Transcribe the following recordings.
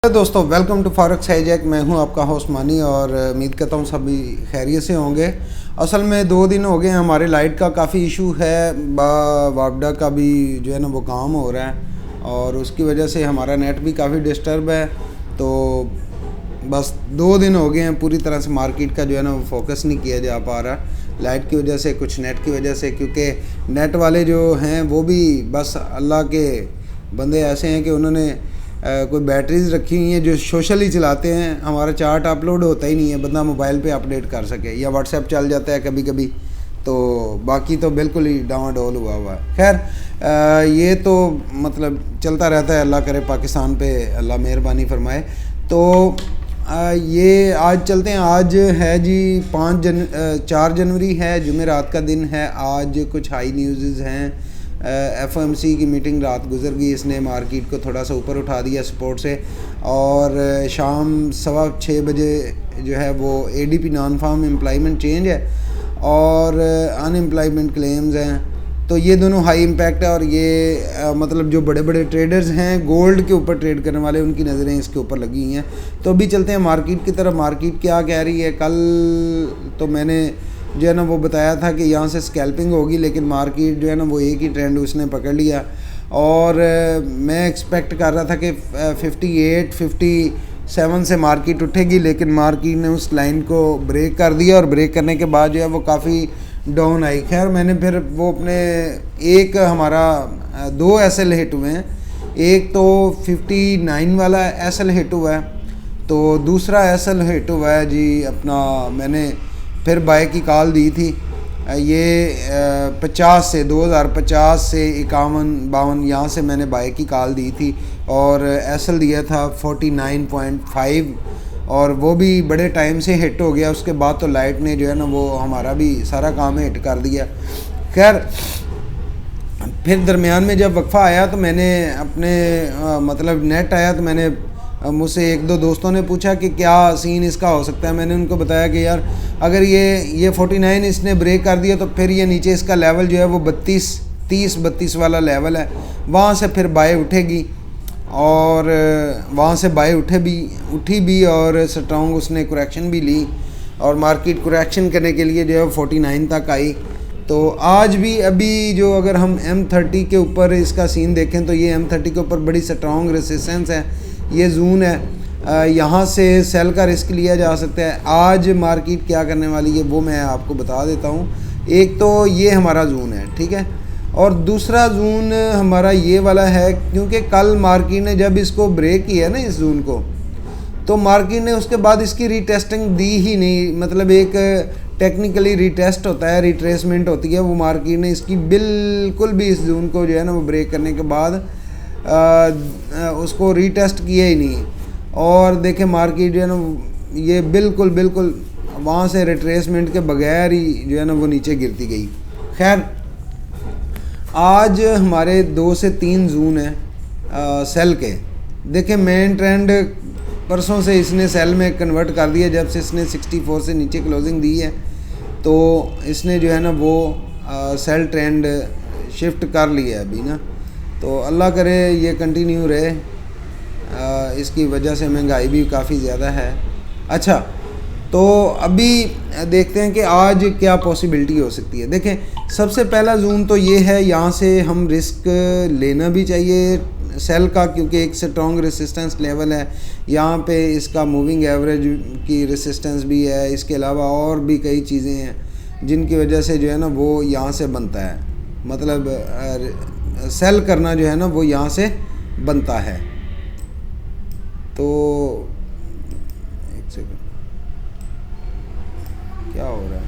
Hello दोस्तों, welcome to Farooq hijack. मैं हूं आपका होस्ट मानी और उम्मीद करता हूं सभी खैरियत से होंगे। असल में 2 दिन हो गए हैं, हमारे लाइट का काफ़ी इशू है। वापडा का भी जो है ना वो काम हो रहा है और उसकी वजह से हमारा नेट भी काफ़ी डिस्टर्ब है। तो बस 2 दिन हो गए हैं, पूरी तरह से मार्केट का जो है ना वो फोकस नहीं किया जा पा रहा, लाइट की वजह से, कुछ नेट की वजह से। क्योंकि नेट वाले जो हैं वो भी बस अल्लाह के बंदे ऐसे हैं कि उन्होंने कोई बैटरीज रखी हुई हैं जो सोशली चलाते हैं। हमारा चार्ट अपलोड होता ही नहीं है, बंदा मोबाइल पे अपडेट कर सके, या व्हाट्सएप चल जाता है कभी कभी। तो बाकी तो बिल्कुल ही डावाडोल हुआ हुआ है। खैर ये तो मतलब चलता रहता है। अल्लाह करे पाकिस्तान पे अल्लाह मेहरबानी फरमाए। तो ये आज चलते हैं। आज है जी 4 जनवरी है, जुमेरात का दिन है। आज कुछ हाई न्यूज़ हैं। एफओएमसी की मीटिंग रात गुजर गई, इसने मार्केट को थोड़ा सा ऊपर उठा दिया सपोर्ट से। और शाम 6:15 बजे जो है वो ADP non farm employment change है और अनएम्प्लॉयमेंट क्लेम्स हैं। तो ये दोनों हाई इम्पैक्ट है। और ये मतलब जो बड़े बड़े ट्रेडर्स हैं, गोल्ड के ऊपर ट्रेड करने वाले, उनकी नज़रें इसके ऊपर लगी हुई हैं। तो अभी चलते हैं मार्केट की तरफ। मार्केट क्या कह रही है? कल तो मैंने जो है ना वो बताया था कि यहाँ से स्कैल्पिंग होगी, लेकिन मार्केट जो है ना वो एक ही ट्रेंड उसने पकड़ लिया। और मैं एक्सपेक्ट कर रहा था कि 58-57 से मार्केट उठेगी, लेकिन मार्केट ने उस लाइन को ब्रेक कर दिया और ब्रेक करने के बाद जो है वो काफ़ी डाउन आई। खैर मैंने फिर वो अपने एक हमारा 2 एसएल हिट हुए हैं। एक तो 59 वाला एसएल हिट हुआ है, तो दूसरा एसएल हिट हुआ है जी अपना, मैंने फिर बाय की कॉल दी थी। ये 50 से 2050 से 51-52 यहाँ से मैंने बाय की कॉल दी थी और एसएल दिया था 49.5 और वो भी बड़े टाइम से हिट हो गया। उसके बाद तो लाइट ने जो है ना वो हमारा भी सारा काम हिट कर दिया। खैर फिर दरमियान में जब वक्फा आया तो मैंने अपने मतलब नेट आया तो मैंने मुझसे 1-2 दोस्तों ने पूछा कि क्या सीन इसका हो सकता है। मैंने उनको बताया कि यार अगर ये 49 इसने ब्रेक कर दिया तो फिर ये नीचे इसका लेवल जो है वो 30-32 वाला लेवल है, वहाँ से फिर बाय उठेगी। और वहाँ से बाय उठी भी और स्ट्रॉन्ग उसने करेक्शन भी ली और मार्केट करेक्शन करने के लिए जो है 49 तक आई। तो आज भी अभी जो अगर हम M30 के ऊपर इसका सीन देखें तो ये M30 के ऊपर बड़ी स्ट्रॉन्ग रेसिस्टेंस है। ये जोन है, यहाँ से सेल का रिस्क लिया जा सकता है। आज मार्केट क्या करने वाली है वो मैं आपको बता देता हूँ। एक तो ये हमारा जोन है, ठीक है, और दूसरा जोन हमारा ये वाला है। क्योंकि कल मार्केट ने जब इसको ब्रेक किया ना इस जोन को, तो मार्केट ने उसके बाद इसकी रीटेस्टिंग दी ही नहीं। मतलब एक टेक्निकली रीटेस्ट होता है, रिट्रेसमेंट होती है, वो मार्केट ने इसकी बिल्कुल भी इस जोन को जो है ना वो ब्रेक करने के बाद उसको रीटेस्ट किया ही नहीं। और देखें मार्केट जो है ना ये बिल्कुल वहाँ से रिट्रेसमेंट के बगैर ही जो है ना वो नीचे गिरती गई। खैर आज हमारे 2 से 3 जोन हैं सेल के। देखें मेन ट्रेंड परसों से इसने सेल में कन्वर्ट कर दिया। जब से इसने 64 से नीचे क्लोजिंग दी है तो इसने जो है ना वो सेल ट्रेंड शिफ्ट कर लिया है अभी ना। तो अल्लाह करे ये कंटिन्यू रहे। इसकी वजह से महंगाई भी काफ़ी ज़्यादा है। अच्छा, तो अभी देखते हैं कि आज क्या पॉसिबिलिटी हो सकती है। देखें सबसे पहला जोन तो ये है, यहाँ से हम रिस्क लेना भी चाहिए सेल का, क्योंकि एक स्ट्रॉन्ग रेसिस्टेंस लेवल है यहाँ पे। इसका मूविंग एवरेज की रेसिस्टेंस भी है, इसके अलावा और भी कई चीज़ें हैं जिनकी वजह से जो है ना वो यहाँ से बनता है। मतलब सेल करना जो है ना वो यहाँ से बनता है। तो एक सेकंड, क्या हो रहा है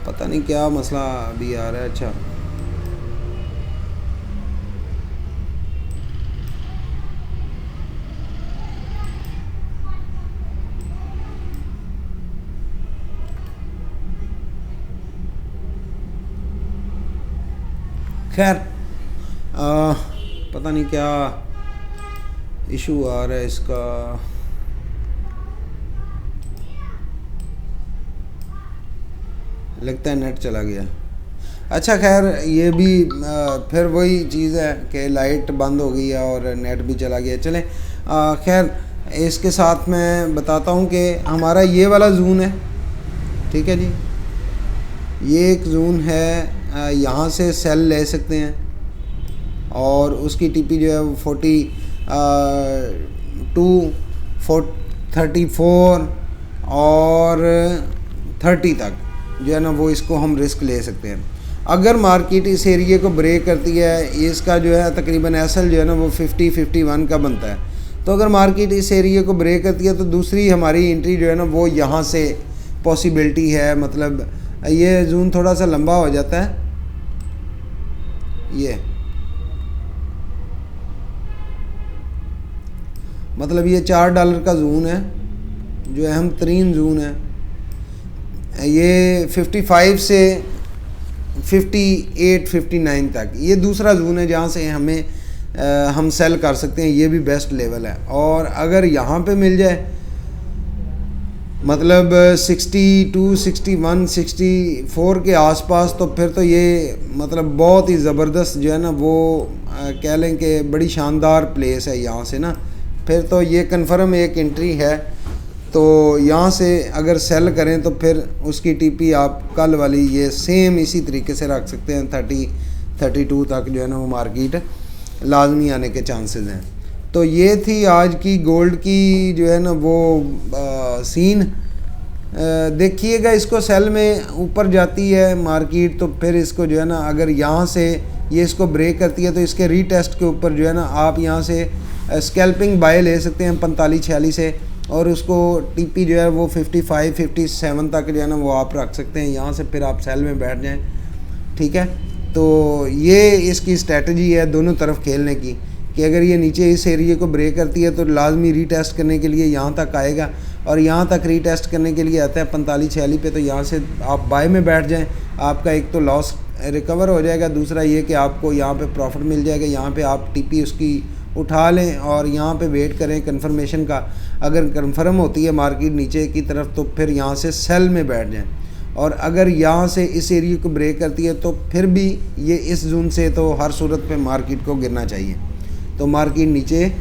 पता नहीं, क्या मसला अभी आ रहा है। अच्छा खैर पता नहीं क्या इशू आ रहा है इसका। लगता है नेट चला गया। अच्छा खैर ये भी फिर वही चीज़ है कि लाइट बंद हो गई है और नेट भी चला गया। चलें खैर इसके साथ मैं बताता हूँ कि हमारा ये वाला जून है, ठीक है जी, ये एक जून है, यहाँ से सेल ले सकते हैं और उसकी टीपी जो है वो 34 और 30 तक जो है ना वो इसको हम रिस्क ले सकते हैं। अगर मार्केट इस एरिए को ब्रेक करती है, इसका जो है तकरीबन एसएल जो है ना वो 50-51 का बनता है, तो अगर मार्केट इस एरिए को ब्रेक करती है तो दूसरी हमारी एंट्री जो है ना वो यहाँ से पॉसिबिलिटी है। मतलब ये जून थोड़ा सा लंबा हो जाता है, ये मतलब ये $4 का जून है जो अहम तरीन जून है। ये 55 से 58-59 तक ये दूसरा जून है जहाँ से हम सेल कर सकते हैं, ये भी बेस्ट लेवल है। और अगर यहाँ पे मिल जाए मतलब 62, 61, 64 के आसपास, तो फिर तो ये मतलब बहुत ही ज़बरदस्त जो है ना वो कह लें कि बड़ी शानदार प्लेस है यहाँ से ना, फिर तो ये कन्फर्म एक एंट्री है। तो यहाँ से अगर सेल करें तो फिर उसकी टीपी आप कल वाली ये सेम इसी तरीके से रख सकते हैं, 32 तक जो है ना वो मार्केट लाजमी आने के चांसेस हैं। तो ये थी आज की गोल्ड की जो है ना वो सीन। देखिएगा इसको सेल में ऊपर जाती है मार्केट तो फिर इसको जो है ना अगर यहाँ से ये इसको ब्रेक करती है तो इसके रीटेस्ट के ऊपर जो है ना आप यहाँ से स्कैल्पिंग बाय ले सकते हैं 45-46 से, और उसको टीपी जो है वो 55-57 तक जो है ना वो आप रख सकते हैं। यहाँ से फिर आप सेल में बैठ जाएं, ठीक है। तो ये इसकी स्ट्रेटजी है दोनों तरफ खेलने की कि अगर ये नीचे इस एरिया को ब्रेक करती है तो लाजमी रीटेस्ट करने के लिए यहाँ तक आएगा, और यहाँ तक रीटेस्ट करने के लिए आता है 45-46 पे, तो यहाँ से आप बाय में बैठ जाएं। आपका एक तो लॉस रिकवर हो जाएगा, दूसरा ये कि आपको यहाँ पे प्रॉफिट मिल जाएगा। यहाँ पे आप टीपी उसकी उठा लें और यहाँ पे वेट करें कंफर्मेशन का। अगर कंफर्म होती है मार्केट नीचे की तरफ तो फिर यहाँ से सेल में बैठ जाएं, और अगर यहाँ से इस एरिया को ब्रेक करती है तो फिर भी ये इस जून से तो हर सूरत पे मार्केट को गिरना चाहिए, तो मार्केट नीचे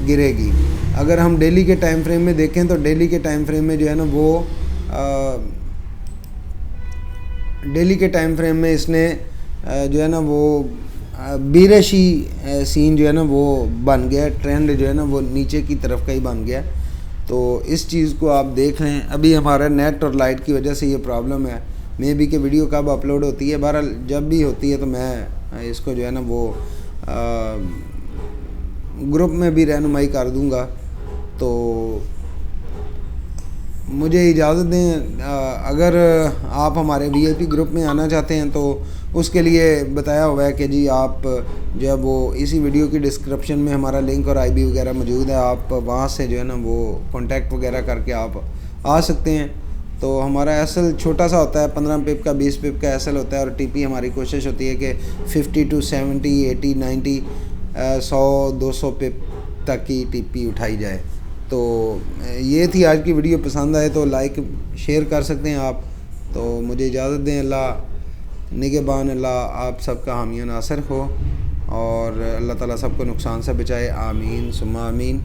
गिरेगी। अगर हम डेली के टाइम फ्रेम में देखें तो डेली के टाइम फ्रेम में जो है ना वो डेली के टाइम फ्रेम में इसने जो है ना वो बीरशी सीन जो है ना वो बन गया, ट्रेंड जो है ना वो नीचे की तरफ का ही बन गया। तो इस चीज़ को आप देख लें। अभी हमारा नेट और लाइट की वजह से ये प्रॉब्लम है, मे बी कि वीडियो कब अपलोड होती है, बहरहाल जब भी होती है तो मैं इसको जो है ना वो ग्रुप में भी रहनुमाई कर दूंगा। तो मुझे इजाज़त दें, अगर आप हमारे VIP ग्रुप में आना चाहते हैं तो उसके लिए बताया हुआ है कि जी आप जो है वो इसी वीडियो की डिस्क्रिप्शन में हमारा लिंक और IB वगैरह मौजूद है, आप वहाँ से जो है ना वो कांटेक्ट वगैरह करके आप आ सकते हैं। तो हमारा एसएल छोटा सा होता है, 15 पिप का 20 पिप का एसएल होता है, और टीपी हमारी कोशिश होती है कि 50 to 70, 80, 90, 100-200 पिप तक की टीपी उठाई जाए। तो ये थी आज की वीडियो। पसंद आए तो लाइक शेयर कर सकते हैं आप। तो मुझे इजाज़त दें। अल्लाह निगहबान, अल्लाह आप सबका हामी नासर हो, और अल्लाह ताला सबको नुकसान से बचाए। आमीन सुम्मा आमीन।